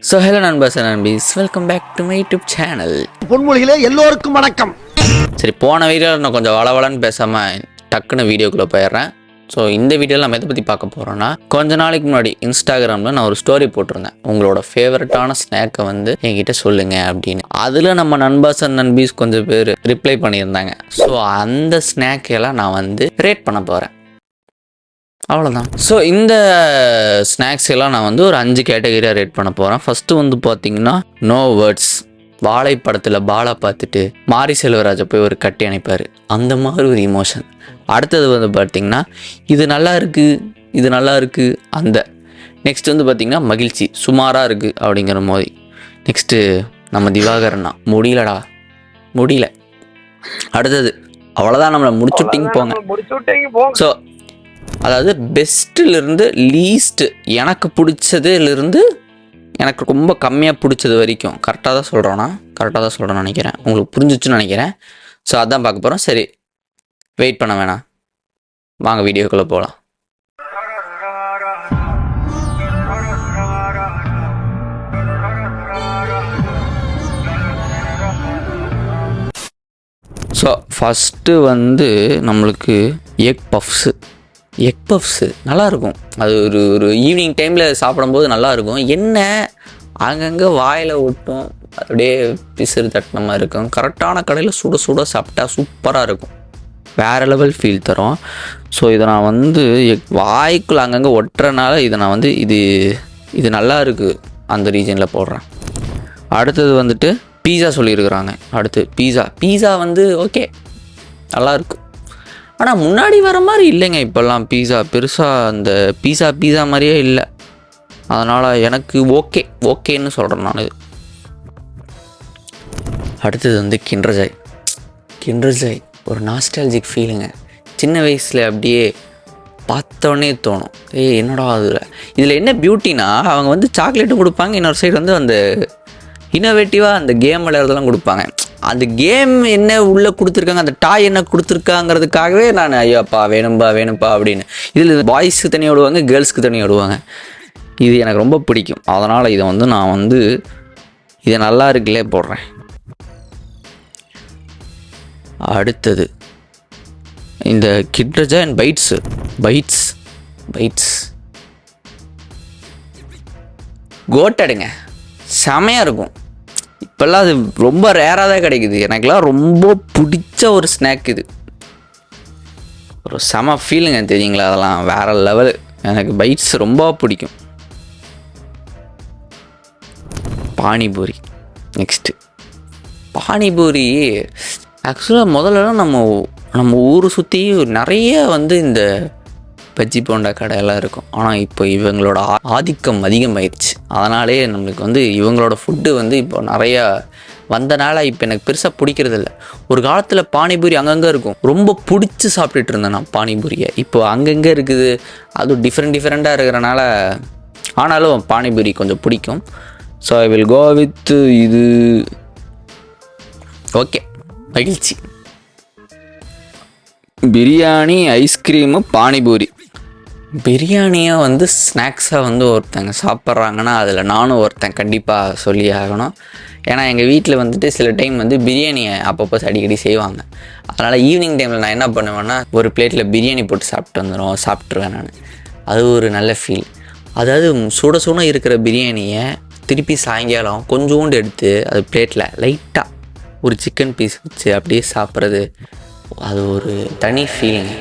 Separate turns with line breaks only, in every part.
So hello நண்பர்ஸ் and நண்பீஸ், welcome back to my YouTube channel.
பொன்மொழிகளே எல்லோருக்கும் வணக்கம்.
சரி, போன வீடியோவில் நான் கொஞ்சம் வளவலன்னு பேசாமல் டக்குன்னு வீடியோக்குள்ளே போயிடுறேன். ஸோ இந்த வீடியோவில் நம்ம எதை பற்றி பார்க்க போகிறோன்னா, கொஞ்ச நாளைக்கு முன்னாடி இன்ஸ்டாகிராமில் நான் ஒரு ஸ்டோரி போட்டிருந்தேன், உங்களோட ஃபேவரட்டான ஸ்நாக்கை வந்து என்கிட்ட சொல்லுங்கள் அப்படின்னு. அதில் நம்ம நண்பர்ஸ் அண்ட் நண்பீஸ் கொஞ்சம் பேர் ரிப்ளை பண்ணியிருந்தாங்க. ஸோ அந்த ஸ்நாக்கையெல்லாம் நான் வந்து ரேட் பண்ண போகிறேன், அவ்வளோதான். ஸோ இந்த ஸ்நாக்ஸ் எல்லாம் நான் வந்து ஒரு 5 கேட்டகரியாக ரேட் பண்ண போகிறேன். ஃபஸ்ட்டு வந்து பார்த்தீங்கன்னா நோ வேர்ட்ஸ். வாழைப்படத்தில் பாலா பார்த்துட்டு மாரி செல்வராஜை போய் ஒரு கட்டி அணைப்பார், அந்த மாதிரி ஒரு இமோஷன். அடுத்தது வந்து பார்த்திங்கன்னா இது நல்லா இருக்குது, இது நல்லா இருக்குது அந்த. நெக்ஸ்ட் வந்து பார்த்திங்கன்னா மகிழ்ச்சி, சுமாராக இருக்குது அப்படிங்கிற மாதிரி. நெக்ஸ்ட்டு நம்ம திவாகரன்னா முடியலடா முடியல. அடுத்தது அவ்வளோதான், நம்மளை முடிச்சுட்டிங்க போங்க. ஸோ அதாவது பெஸ்ட்டிலிருந்து லீஸ்ட்டு, எனக்கு பிடிச்சதுலேருந்து எனக்கு ரொம்ப கம்மியாக பிடிச்சது வரைக்கும் கரெக்டாக தான் சொல்கிறேன்னு நினைக்கிறேன். உங்களுக்கு புரிஞ்சிச்சுன்னு நினைக்கிறேன். ஸோ அதான் பார்க்க போகிறோம். சரி, வெயிட் பண்ண வேணாம், வாங்க வீடியோக்குள்ளே போகலாம். ஸோ ஃபஸ்ட்டு வந்து நம்மளுக்கு எக் பஃப்ஸு நல்லாயிருக்கும். அது ஒரு ஈவினிங் டைமில் சாப்பிடும்போது நல்லாயிருக்கும். என்ன அங்கங்கே வாயில் ஒட்டும், அப்படியே பிசுறு தட்டின மாதிரி இருக்கும். கரெக்டான கடையில் சுட சாப்பிட்டா சூப்பராக இருக்கும், வேறு லெவல் ஃபீல் தரும். ஸோ இதை நான் வந்து வாய்க்குள்ளே அங்கங்கே ஒட்டுறனால இதை நான் வந்து இது நல்லா இருக்குது அந்த ரீஜனில் போடுறேன். அடுத்தது வந்துட்டு பீஸா சொல்லியிருக்கிறாங்க. அடுத்து பீஸா வந்து ஓகே நல்லாயிருக்கும், ஆனால் முன்னாடி வர மாதிரி இல்லைங்க இப்போல்லாம். பீஸா பெருசாக அந்த பீஸா மாதிரியே இல்லை. அதனால் எனக்கு ஓகேன்னு சொல்கிறேன் நான். அடுத்தது வந்து கிண்டர் ஜாய் ஒரு நாஸ்டாலஜிக் ஃபீலுங்க. சின்ன வயசில் அப்படியே பார்த்தோன்னே தோணும், என்னடா இதில் என்ன பியூட்டினா, அவங்க வந்து சாக்லேட்டும் கொடுப்பாங்க, இன்னொரு சைடு வந்து அந்த இன்னோவேட்டிவாக அந்த கேம் விளையாடுறதெல்லாம் கொடுப்பாங்க. அந்த கேம் என்ன உள்ளே கொடுத்துருக்காங்க, அந்த டாய் என்ன கொடுத்துருக்காங்கிறதுக்காகவே நான் ஐயோப்பா வேணும்பா அப்படின்னு. இதில் பாய்ஸுக்கு தனியாக விடுவாங்க, கேர்ள்ஸுக்கு தனியாக விடுவாங்க. இது எனக்கு ரொம்ப பிடிக்கும். அதனால் இதை வந்து நான் வந்து இதை நல்லா இருக்குல்லே போடுறேன். அடுத்தது இந்த கிட்ரஜா அண்ட் பைட்ஸ் கோட்டடுங்க, செமையாக இருக்கும். இப்போல்லாம் அது ரொம்ப ரேராக தான் கிடைக்குது. எனக்குலாம் ரொம்ப பிடிச்ச ஒரு ஸ்நாக் இது, ஒரு செம ஃபீலுங்க தெரியுங்களா. அதெல்லாம் வேறு லெவலு. எனக்கு பைட்ஸ் ரொம்ப பிடிக்கும். பானிபூரி. நெக்ஸ்ட்டு பானிபூரி ஆக்சுவலாக முதல்லலாம் நம்ம ஊரை சுற்றி நிறைய வந்து இந்த பஜ்ஜி போண்டா கடையெல்லாம் இருக்கும். ஆனால் இப்போ இவங்களோட ஆதிக்கம் அதிகமாயிடுச்சு. அதனாலே நம்மளுக்கு வந்து இவங்களோட ஃபுட்டு வந்து இப்போ நிறையா வந்தனால இப்போ எனக்கு பெருசாக பிடிக்கிறதில்ல. ஒரு காலத்தில் பானிபூரி அங்கங்கே இருக்கும், ரொம்ப பிடிச்சி சாப்பிட்டுட்டு இருந்தேன் நான் பானிபூரியை. இப்போது அங்கங்கே இருக்குது, அதுவும் டிஃப்ரெண்ட்டாக இருக்கிறனால. ஆனாலும் பானிபூரி கொஞ்சம் பிடிக்கும். So I will go with இது. ஓகே, மகிழ்ச்சி. பிரியாணி, ஐஸ்கிரீமு, பானிபூரி. பிரியாணியாக வந்து ஸ்நாக்ஸாக வந்து ஒருத்தங்க சாப்பிட்றாங்கன்னா அதில் நானும் ஒருத்தன் கண்டிப்பாக சொல்லி ஆகணும். ஏன்னா எங்கள் வீட்டில் வந்துட்டு சில டைம் வந்து பிரியாணியை அப்பப்போ அடிக்கடி செய்வாங்க. அதனால் ஈவினிங் டைமில் நான் என்ன பண்ணுவேன்னா, ஒரு பிளேட்டில் பிரியாணி போட்டு சாப்பிட்ருவேன் நான். அது ஒரு நல்ல ஃபீல். அதாவது சுட இருக்கிற பிரியாணியை திருப்பி சாயங்காலம் கொஞ்சோண்டு எடுத்து அது பிளேட்டில் லைட்டாக ஒரு சிக்கன் பீஸ் வச்சு அப்படியே சாப்பிட்றது, அது ஒரு தனி ஃபீலிங்.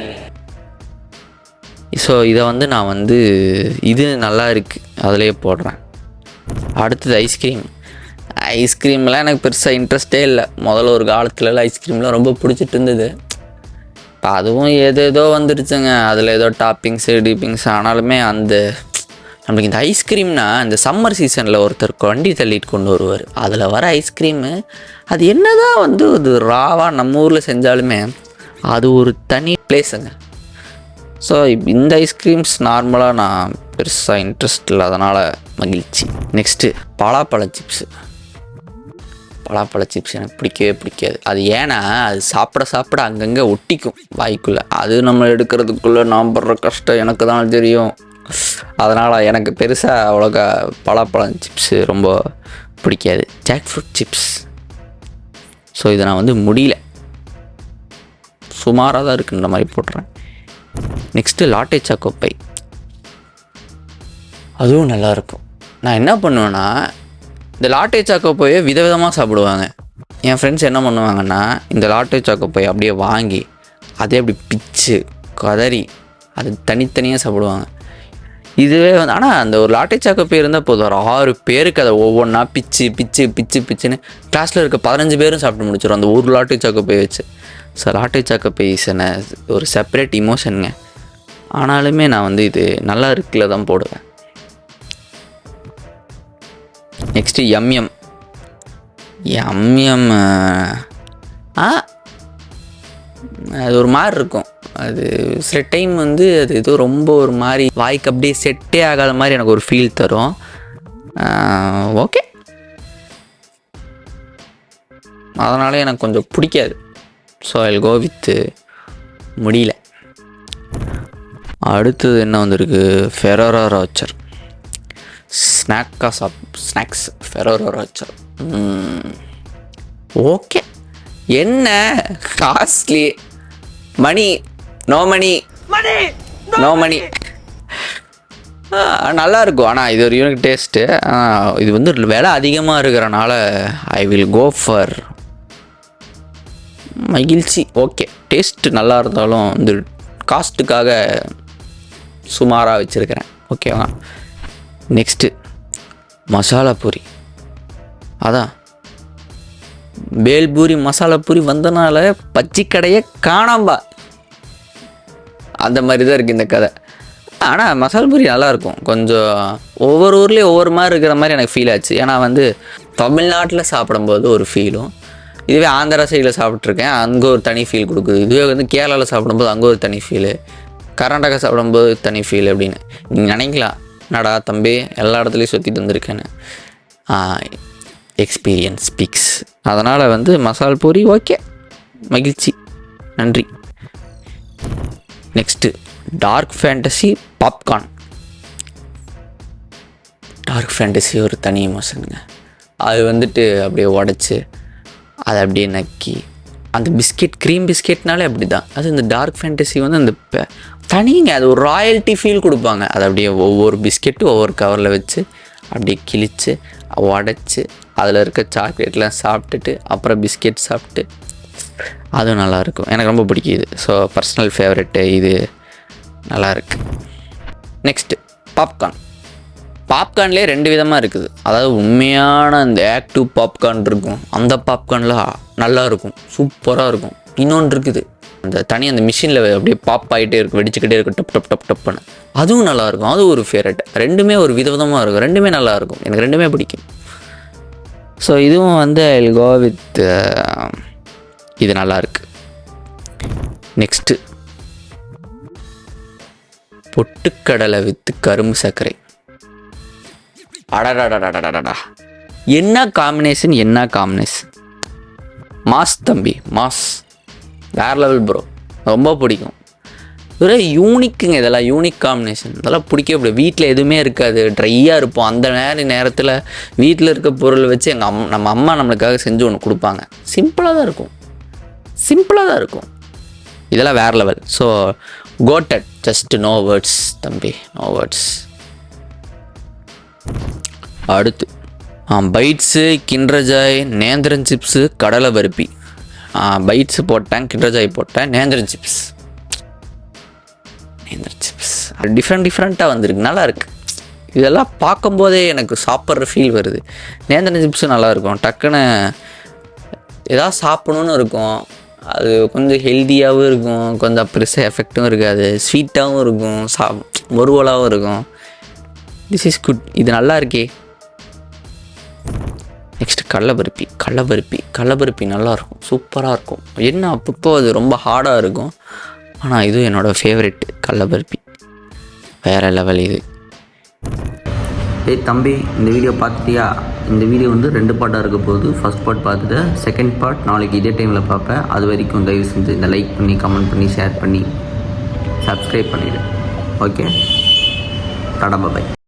ஸோ இதை வந்து நான் வந்து இது நல்லா இருக்குது அதிலே போடுறேன். அடுத்தது ஐஸ்கிரீம்லாம் எனக்கு பெருசாக இன்ட்ரெஸ்டே இல்லை. முதல்ல ஒரு காலத்துலலாம் ஐஸ்கிரீம்லாம் ரொம்ப பிடிச்சிட்டு இருந்தது. இப்போ அதுவும் ஏதோ வந்துடுச்சுங்க, அதில் ஏதோ டாப்பிங்ஸு டீப்பிங்ஸ். ஆனாலுமே நம்மளுக்கு இந்த ஐஸ்கிரீம்னா இந்த சம்மர் சீசனில் ஒருத்தர் வண்டி தள்ளிட்டு கொண்டு வருவார், அதில் வர ஐஸ்கிரீமு அது என்ன தான் வந்து அது ராவாக நம்ம ஊரில் செஞ்சாலுமே அது ஒரு தனி பிளேஸுங்க. ஸோ இந்த ஐஸ்கிரீம்ஸ் நார்மலாக நான் பெருசாக இன்ட்ரெஸ்ட் இல்லை, அதனால் மகிழ்ச்சி. நெக்ஸ்ட்டு பலாப்பழ சிப்ஸ் எனக்கு பிடிக்கவே பிடிக்காது. அது ஏன்னா அது சாப்பிட அங்கங்கே ஒட்டிக்கும் வாய்க்குள்ளே. அது நம்ம எடுக்கிறதுக்குள்ளே நான் படுற கஷ்டம் எனக்கு தான் தெரியும். அதனால் எனக்கு பெருசாக அவ்வளோக்கா பலாப்பழம் சிப்ஸு ரொம்ப பிடிக்காது. Jack fruit chips. ஸோ இதை நான் வந்து முடியல, சுமாராக தான் இருக்குன்ற மாதிரி போட்டுறேன். நெக்ஸ்ட்டு லாட்டே சாக்கோ பை, அதுவும் நல்லாயிருக்கும். நான் என்ன பண்ணுவேன்னா, இந்த லாட்டே சாக்கோ பையை விதவிதமாக சாப்பிடுவாங்க. என் ஃப்ரெண்ட்ஸ் என்ன பண்ணுவாங்கன்னா, இந்த லாட்டே சாக்கோ பை அப்படியே வாங்கி அதே அப்படி பிச்சு கதறி அது தனித்தனியாக சாப்பிடுவாங்க. இதுவே வந்து ஆனால் அந்த ஒரு லாட்டே சாக்கோ பை இருந்தால் போதும், ஒரு 6 பேருக்கு அதை ஒவ்வொன்றா பிச்சுன்னு கிளாஸில் இருக்க 15 பேரும் சாப்பிட்டு முடிச்சிடும் அந்த ஒரு லாட்டே சாக்கோ பை வச்சு. ஸோ லாட்டே சாக்கோ பை ஒரு செப்பரேட் இமோஷனுங்க. ஆனாலுமே நான் வந்து இது நல்லா இருக்குல்ல தான் போடுவேன். Next MM. அது ஒரு மாதிரி இருக்கும். அது சில டைம் வந்து அது ஏதோ ரொம்ப ஒரு மாதிரி வாய்க்கு அப்படியே செட்டே ஆகாத மாதிரி எனக்கு ஒரு ஃபீல் தரும். ஓகே, அதனால எனக்கு கொஞ்சம் பிடிக்காது. So I will go with முடியல. அடுத்தது என்ன வந்திருக்கு, Ferrero Rocher snacks Ferrero Rocher. Okay, என்ன காஸ்ட்லி, நோ மணி நல்லாயிருக்கும். ஆனால் இது ஒரு யூனிக் டேஸ்ட்டு. இது வந்து விலை அதிகமாக இருக்கிறனால ஐ வில் கோ ஃபார் மகிழ்ச்சி. ஓகே, டேஸ்ட்டு நல்லா இருந்தாலும் இந்த காஸ்ட்டுக்காக சுமாராக வச்சுருக்கிறேன். ஓகேவா. நெக்ஸ்ட்டு மசாலா பூரி. அதான் பேல்பூரி மசாலா பூரி வந்தனால பச்சி கடையை காணாம்பா, அந்த மாதிரி தான் இருக்குது இந்த கதை. ஆனால் மசாலா பூரி நல்லாயிருக்கும். கொஞ்சம் ஒவ்வொரு ஊர்லேயும் ஒவ்வொரு மாதிரி இருக்கிற மாதிரி எனக்கு ஃபீல் ஆச்சு. ஏன்னா வந்து தமிழ்நாட்டில் சாப்பிடும்போது ஒரு ஃபீலும், இதுவே ஆந்திரா சைடில் சாப்பிட்ருக்கேன், அங்கே ஒரு தனி ஃபீல் கொடுக்குது. இதுவே வந்து கேரளாவில் சாப்பிடும்போது அங்கே ஒரு தனி ஃபீலு, கர்நாடகா சாப்பிடும்போது தனி ஃபீல் அப்படின்னு நீங்கள் நினைக்கலாம். நடா தம்பி எல்லா இடத்துலையும் சுற்றிட்டு வந்திருக்கேன்னு. Experience speaks. அதனால் வந்து மசால் பூரி ஓகே, மகிழ்ச்சி, நன்றி. Next dark fantasy popcorn. Dark fantasy ஒரு தனி எமோஷனுங்க. அது வந்துட்டு அப்படியே உடச்சி அதை அப்படியே நக்கி அந்த பிஸ்கெட், க்ரீம் பிஸ்கெட்னாலே அப்படி தான். அது இந்த டார்க் ஃபேண்டசி வந்து அந்த தனிங்க, அது ஒரு ராயல்ட்டி ஃபீல் கொடுப்பாங்க. அது அப்படியே ஒவ்வொரு பிஸ்கெட்டும் ஒவ்வொரு கவரில் வச்சு அப்படியே கிழித்து உடச்சி அதில் இருக்க சாக்லேட்லாம் சாப்பிட்டுட்டு அப்புறம் பிஸ்கெட் சாப்பிட்டு, அதுவும் நல்லாயிருக்கும். எனக்கு ரொம்ப பிடிக்குது. ஸோ பர்சனல் ஃபேவரெட்டு இது, நல்லாயிருக்கு. நெக்ஸ்ட்டு பாப்கார்ன்லேயே 2 விதமாக இருக்குது. அதாவது உண்மையான அந்த ஆக்டிவ் பாப்கார்ன் இருக்கும், அந்த பாப்கார்னில் நல்லாயிருக்கும், சூப்பராக இருக்கும். இன்னொன்று இருக்குது அந்த அந்த மிஷினில் அப்படியே பாப் ஆகிட்டே இருக்கும், வெடிச்சுக்கிட்டே இருக்கும், டப் டப் டப் டப்புன்னு, அதுவும் நல்லாயிருக்கும். அதுவும் ஒரு ஃபேவரெட். 2மே ஒரு விதவிதமாக இருக்கும், 2மே நல்லாயிருக்கும், எனக்கு 2மே பிடிக்கும். ஸோ இதுவும் வந்து ஐ வில் கோ வித் இது நல்லாயிருக்கு. நெக்ஸ்ட்டு பொட்டுக்கடலை வித் கரும்பு சர்க்கரை. அடடா, என்ன காம்பினேஷன். மாஸ் தம்பி, மாஸ், வேறு லெவல் ப்ரோ, ரொம்ப பிடிக்கும். ஒரு யூனிக்குங்க, இதெல்லாம் யூனிக் காம்பினேஷன். இதெல்லாம் பிடிக்கவே பிடிக்கும். வீட்டில் எதுவுமே இருக்காது, ட்ரையாக இருப்போம். அந்த நேரத்தில் வீட்டில் இருக்க பொருள் வச்சு நம்ம அம்மா நம்மளுக்காக செஞ்சு ஒன்று கொடுப்பாங்க. சிம்பிளாக தான் இருக்கும். இதெல்லாம் வேறு level. So coated, just no words தம்பி, நோ வேர்ட்ஸ். அடுத்து bites, Kinder Joy, nendran chips, கடலை பருப்பி. பைட்ஸு போட்டேன், கிண்டர் ஜாய் போட்டேன், நேந்திரன் சிப்ஸ் டிஃப்ரெண்ட்டாக வந்திருக்கு, நல்லா இருக்குது. இதெல்லாம் பார்க்கும்போதே எனக்கு சாப்பிட்ற ஃபீல் வருது. நேந்திரன் சிப்ஸும் நல்லாயிருக்கும். டக்குன்னு எதாவது சாப்பிடணுன்னு இருக்கும். அது கொஞ்சம் ஹெல்த்தியாகவும் இருக்கும், கொஞ்சம் பெருசாக எஃபெக்டும் இருக்காது, ஸ்வீட்டாகவும் இருக்கும், மொருவலாகவும் இருக்கும். திஸ் இஸ் குட், இது நல்லா இருக்கே. நெக்ஸ்ட்டு கடலைப்பருப்பி நல்லாயிருக்கும், சூப்பராக இருக்கும். என்ன அப்பப்போ அது ரொம்ப ஹார்டாக இருக்கும், ஆனால் இதுவும் என்னோடய ஃபேவரெட்டு. கடலைப்பருப்பி வேறு லெவல் இது. தம்பி, இந்த வீடியோ பார்த்துட்டியா? இந்த வீடியோ வந்து 2 பார்ட்டாக இருக்க போகுது. ஃபர்ஸ்ட் பார்ட் பார்த்துட்டு செகண்ட் பார்ட் நாளைக்கு இதே டைமில் பார்ப்பேன். அது வரைக்கும் தயவு செஞ்சு இந்த லைக் பண்ணி, கமெண்ட் பண்ணி, ஷேர் பண்ணி, சப்ஸ்கிரைப் பண்ணிவிடு. ஓகே.
Tata bye.